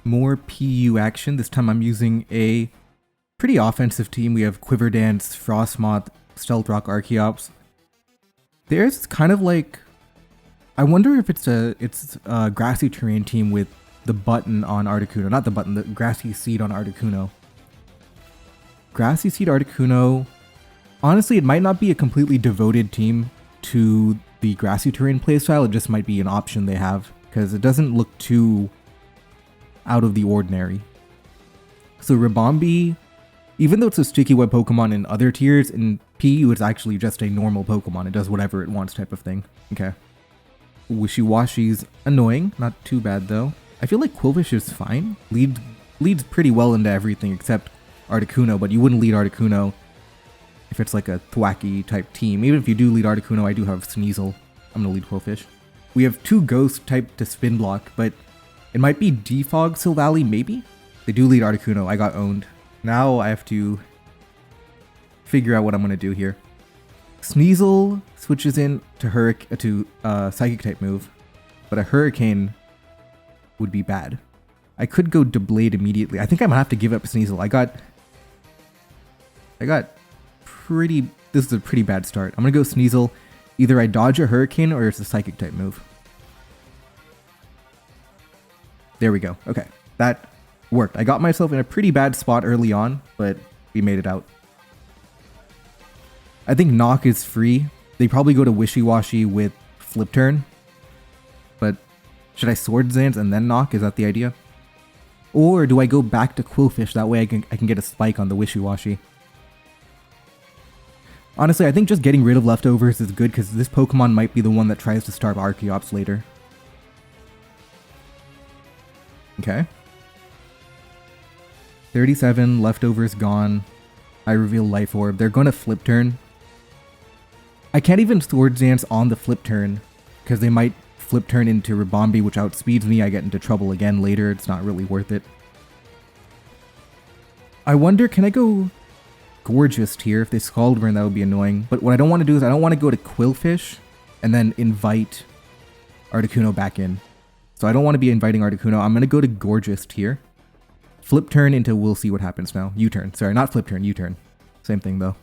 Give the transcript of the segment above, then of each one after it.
More PU action. This time I'm using a pretty offensive team. We have Quiver Dance, Frostmoth, Stealth Rock, Archeops. There's kind of like, I wonder if it's a grassy terrain team with the button on Articuno. Not the button, the grassy seed on Articuno. Grassy seed Articuno. Honestly, it might not be a completely devoted team to the grassy terrain playstyle. It just might be an option they have because it doesn't look too out of the ordinary. So Rombi, even though it's a sticky web Pokemon in other tiers, in PU it's actually just a normal Pokemon. It does whatever it wants type of thing. Okay. Wishy-Washy's annoying. Not too bad though. I feel like Quillfish is fine. Leads pretty well into everything except Articuno, but you wouldn't lead Articuno if it's like a thwacky type team. Even if you do lead Articuno, I do have Sneasel. I'm gonna lead Quillfish. We have two Ghost type to Spin Block, but it might be Defog Silvally, maybe? They do lead Articuno. I got owned. Now I have to figure out what I'm gonna do here. Sneasel switches in to Psychic type move, but a Hurricane would be bad. I could go Deblade immediately. I think I'm gonna have to give up Sneasel. I got pretty. This is a pretty bad start. I'm gonna go Sneasel. Either I dodge a Hurricane or it's a Psychic type move. There we go. Okay, that worked. I got myself in a pretty bad spot early on, but we made it out. I think Knock is free. They probably go to Wishy-Washy with Flip Turn. But should I Sword Dance and then Knock? Is that the idea? Or do I go back to Quillfish? That way I can get a spike on the Wishy-Washy. Honestly, I think just getting rid of leftovers is good because this Pokemon might be the one that tries to starve Archeops later. Okay. 37, leftovers gone. I reveal Life Orb. They're going to Flip Turn. I can't even Sword Dance on the Flip Turn because they might Flip Turn into Rombi, which outspeeds me. I get into trouble again later. It's not really worth it. I wonder, can I go Gorgeous here? If they Scald Burn, that would be annoying. But what I don't want to do is I don't want to go to Quillfish and then invite Articuno back in. So I don't want to be inviting Articuno. I'm going to go to Gorgeous here. Flip Turn into we'll see what happens now. U-turn. Sorry, not Flip Turn, U-turn. Same thing though.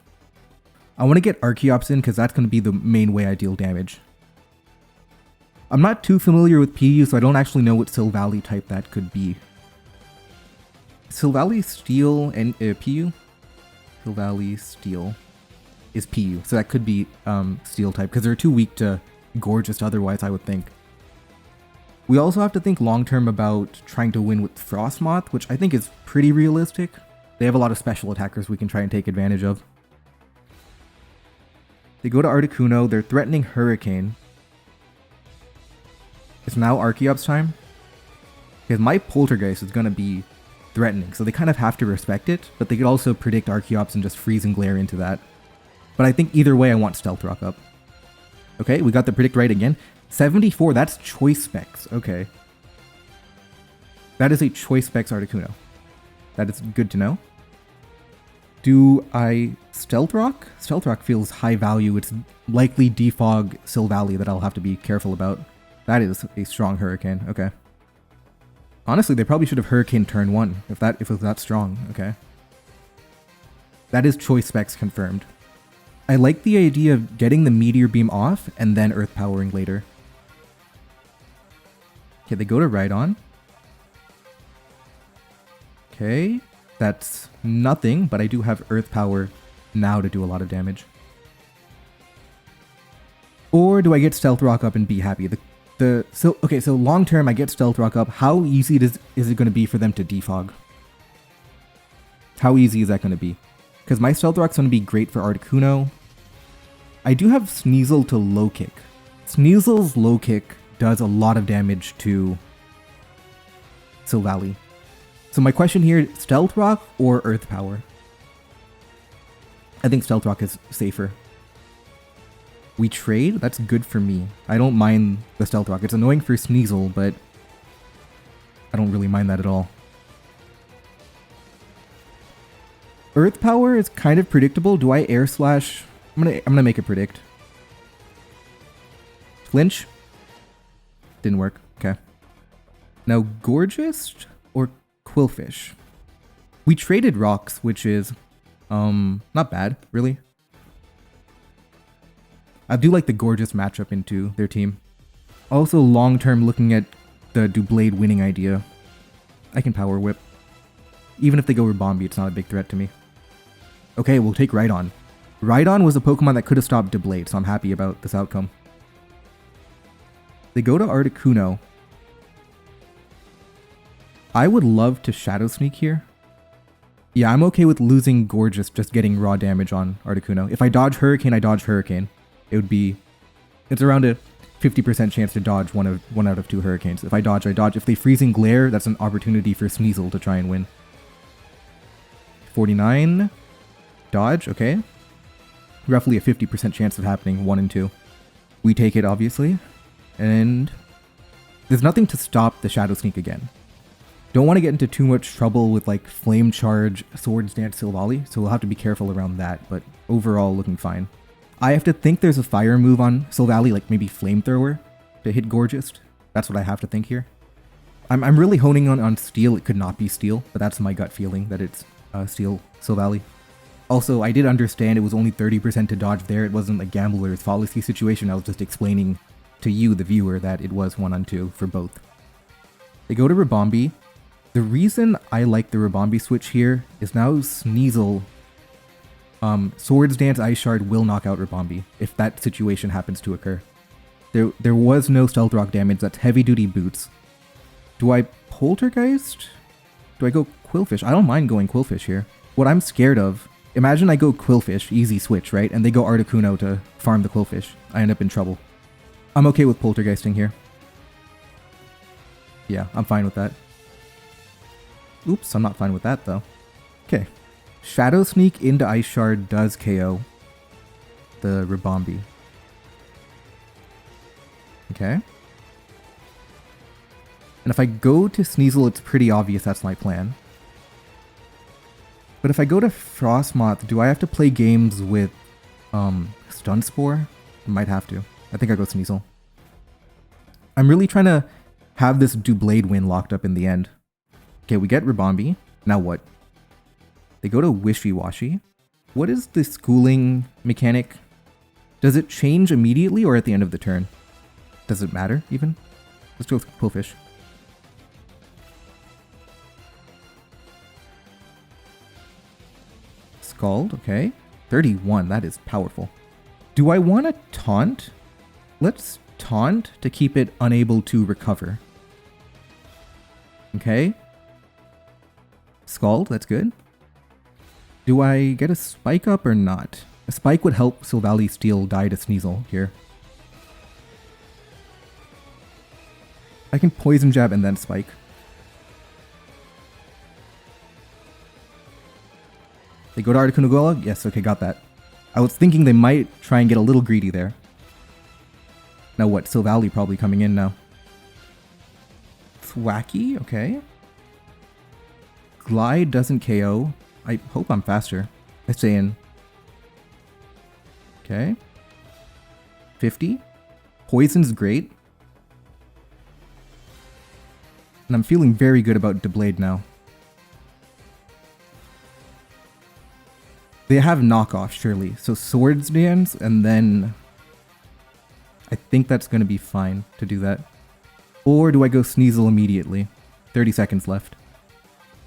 I want to get Archeops in because that's going to be the main way I deal damage. I'm not too familiar with PU, so I don't actually know what Silvally type that could be. Silvally Steel and PU? Silvally Steel is PU, so that could be Steel type because they're too weak to Gorgeous otherwise, I would think. We also have to think long-term about trying to win with Frostmoth, which I think is pretty realistic. They have a lot of special attackers we can try and take advantage of. They go to Articuno, they're threatening Hurricane. It's now Archeops time. Because my Poltergeist is going to be threatening, so they kind of have to respect it, but they could also predict Archeops and just freeze and glare into that. But I think either way I want Stealth Rock up. Okay, we got the predict right again. 74, that's Choice Specs. Okay. That is a Choice Specs Articuno. That is good to know. Do I Stealth Rock? Stealth Rock feels high value. It's likely Defog Silvally that I'll have to be careful about. That is a strong Hurricane. Okay. Honestly, they probably should have Hurricane turn 1 if it was that strong. Okay. That is Choice Specs confirmed. I like the idea of getting the Meteor Beam off and then Earth Powering later. Okay, they go to Rhydon. Okay, that's nothing, but I do have Earth Power now to do a lot of damage. Or do I get Stealth Rock up and be happy? So long term I get Stealth Rock up. How easy is it going to be for them to defog? How easy is that going to be? Because my Stealth Rock's going to be great for Articuno. I do have Sneasel to low kick. Sneasel's low kick does a lot of damage to Silvally. So my question here, Stealth Rock or Earth Power? I think Stealth Rock is safer. We trade? That's good for me. I don't mind the Stealth Rock. It's annoying for Sneasel, but I don't really mind that at all. Earth Power is kind of predictable. Do I Air Slash? I'm gonna make a predict. Flinch? Didn't work. Okay. Now Gorgeous? or Quillfish. We traded rocks, which is not bad, really. I do like the gorgeous matchup into their team. Also, long-term looking at the Doublade winning idea, I can Power Whip. Even if they go Rombi, it's not a big threat to me. Okay, we'll take Rhydon. Rhydon was a Pokemon that could have stopped Doublade, so I'm happy about this outcome. They go to Articuno. I would love to Shadow Sneak here. Yeah, I'm okay with losing Gorgeous, just getting raw damage on Articuno. If I dodge Hurricane, I dodge Hurricane. It would be... It's around a 50% chance to dodge one out of 2 Hurricanes. If I dodge, I dodge. If they Freezing Glare, that's an opportunity for Sneasel to try and win. 49. Dodge, okay. Roughly a 50% chance of happening, 1 and 2. We take it, obviously. And there's nothing to stop the Shadow Sneak again. Don't want to get into too much trouble with like Flame Charge, Swords Dance, Silvally, so we'll have to be careful around that, but overall looking fine. I have to think there's a fire move on Silvally, like maybe Flamethrower to hit Gorgeous. That's what I have to think here. I'm really honing on Steel. It could not be Steel, but that's my gut feeling that it's Steel Silvally. Also, I did understand it was only 30% to dodge there. It wasn't a gambler's fallacy situation. I was just explaining to you, the viewer, that it was 1 on 2 for both. They go to Rombi. The reason I like the Rombi switch here is now Sneasel, Swords Dance Ice Shard will knock out Rombi if that situation happens to occur. There was no Stealth Rock damage, that's heavy duty boots. Do I Poltergeist? Do I go Quillfish? I don't mind going Quillfish here. What I'm scared of, imagine I go Quillfish, easy switch, right? And they go Articuno to farm the Quillfish. I end up in trouble. I'm okay with Poltergeisting here. Yeah, I'm fine with that. Oops, I'm not fine with that though. Okay. Shadow Sneak into Ice Shard does KO the Rombi. Okay. And if I go to Sneasel, it's pretty obvious that's my plan. But if I go to Frostmoth, do I have to play games with Stun Spore? I might have to. I think I go Sneasel. I'm really trying to have this Doublade win locked up in the end. Okay, we get Rombi. Now what? They go to Wishy-Washy. What is the schooling mechanic? Does it change immediately or at the end of the turn? Does it matter, even? Let's go with Quillfish. Scald, okay. 31, that is powerful. Do I want to taunt? Let's taunt to keep it unable to recover. Okay. Scald, that's good. Do I get a spike up or not? A spike would help Silvally Steel die to Sneasel here. I can Poison Jab and then spike. They go to Articuno. Yes, okay, got that. I was thinking they might try and get a little greedy there. Now what? Silvally probably coming in now. Thwacky, okay. Glide doesn't KO. I hope I'm faster. I stay in. Okay. 50. Poison's great. And I'm feeling very good about Doublade now. They have knockoff, surely. So Swords Dance, and then... I think that's going to be fine to do that. Or do I go Sneasel immediately? 30 seconds left.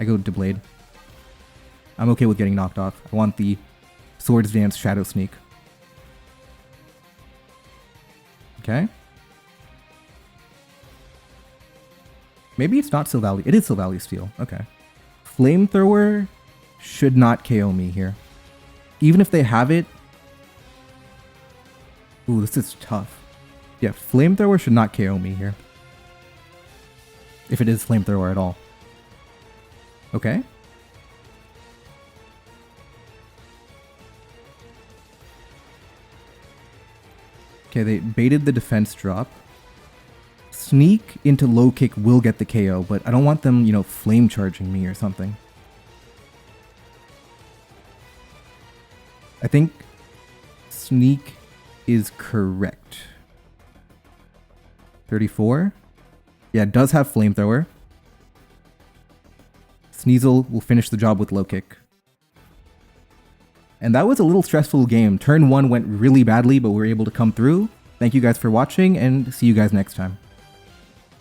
I go Doublade. I'm okay with getting knocked off. I want the Swords Dance Shadow Sneak. Okay. Maybe it's not Silvally. It is Silvally Steel. Okay. Flamethrower should not KO me here. Even if they have it... Ooh, this is tough. Yeah, Flamethrower should not KO me here. If it is Flamethrower at all. Okay. Okay, they baited the defense drop. Sneak into low kick will get the KO, but I don't want them, you know, flame charging me or something. I think Sneak is correct. 34. Yeah, it does have Flamethrower. Sneasel will finish the job with low kick. And that was a little stressful game. Turn 1 went really badly, but we were able to come through. Thank you guys for watching, and see you guys next time.